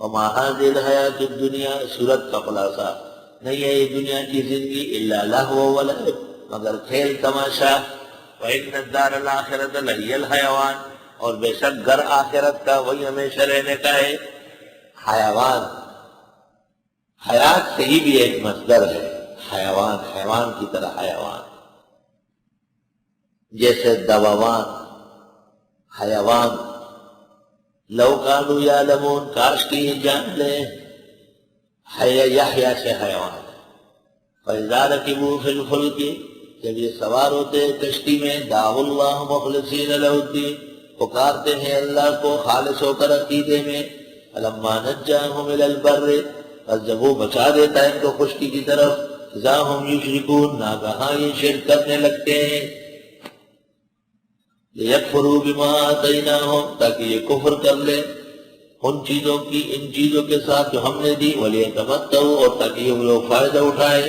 وما هذه الحیات الدنیا، سورت کا خلاصہ، نہیں ہے یہ دنیا کی زندگی الا لہو و لعب، مگر کھیل تماشا، وإن الدار الآخرۃ لہی الحیوان، اور بے شک گھر آخرت کا وہی ہمیشہ رہنے کا ہے حیوان۔ حیات سے ہی بھی ایک مصدر ہے، حیوان، حیوان کی طرح حیوان، جیسے دووان، حیوان۔ لو کانوا یعلمون، کاش کی یہ جان لیں، یحییٰ سے حیوان۔ فإذا رکبوا فی الفلک، جب یہ سوار ہوتے ہیں کشتی میں، دعوا اللہ مخلصین لہ الدین، پکارتے ہیں اللہ کو خالص ہو کر عقیدے میں، فلما نجاہم الی البر، بس جب وہ بچا دیتا ہے ان کو خشکی کی طرف، اذا ہم یشرکون، ناگہاں یہ شرک کرنے لگتے ہیں، لیکفروا بما آتیناہم، تاکہ یہ کفر کر لیں ان چیزوں کی، ان چیزوں کے ساتھ جو ہم نے دی، ولیتمتعوا، اور تاکہ یہ لوگ فائدہ اٹھائیں،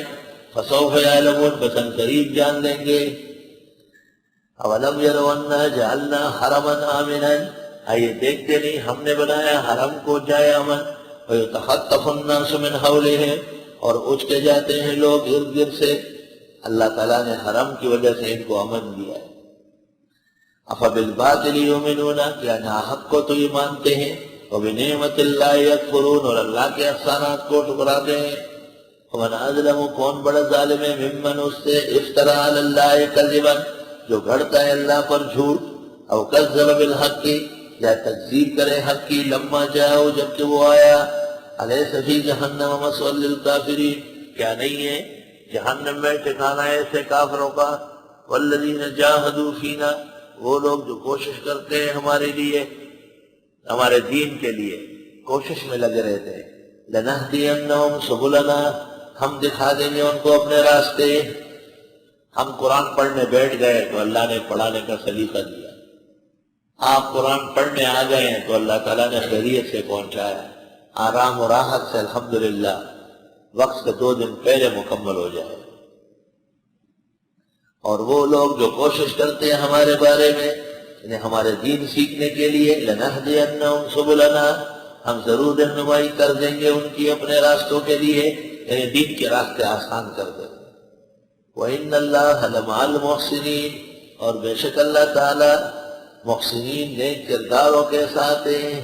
فسوف یعلمون، بس ان قریب جان لیں گے۔ اولم یروا انا جعلنا حرما آمنا، آئیے دیکھتے نہیں ہم نے بنایا حرم کو جائے امن، ویتخطف الناس من حولهم، اور اٹھ کے جاتے ہیں لوگ ارد گرد سے، اللہ تعالیٰ نے حرم کی وجہ سے ان کو امن دیا ہے۔ افبالباطل یؤمنون، کیا ناحق کو تو یہ مانتے ہیں، وبنعمت اللہ یکفرون، اور اللہ کے احسانات کو ٹکراتے ہیں۔ ومن اظلم، کون بڑا ظالم ہے، ممن، اس سے، افترى علی اللہ کذبا، جو گھڑتا ہے اللہ پر جھوٹ، او کذب بالحق، یا تکذیب کرے حق کی، لما جاءہ، جب کہ وہ آیا، الیس فی جہنم مثوی للکافرین، کیا نہیں ہے جہنم میں ٹھکانہ ایسے کافروں کا، والذین جاہدوا فینا، وہ لوگ جو کوشش کرتے ہیں ہمارے لیے، ہمارے دین کے لیے کوشش میں لگے رہتے ہیں، لنہدینہم سبلنا، ہم دکھا دیں گے ان کو اپنے راستے۔ ہم قرآن پڑھنے بیٹھ گئے تو اللہ نے پڑھانے کا سلیقہ دیا، آپ قرآن پڑھنے آ گئے ہیں تو اللہ تعالیٰ نے خیریت سے پہنچایا، آرام و راحت سے، الحمدللہ، وقت سے 2 دن پہلے مکمل ہو جائے۔ اور وہ لوگ جو کوشش کرتے ہیں ہمارے بارے میں، یعنی ہمارے دین سیکھنے کے لیے، لنہدینہم سبلنا، ہم ضرور رہنمائی کر دیں گے ان کی اپنے راستوں کے لیے، یعنی دین کے راستے آسان کر دیں گے۔ وَإِنَّ اللَّهَ لَمَعَ الْمُحْسِنِينَ، اور بے شک اللہ تعالی محسنین نیک کرداروں کے ساتھ ہیں۔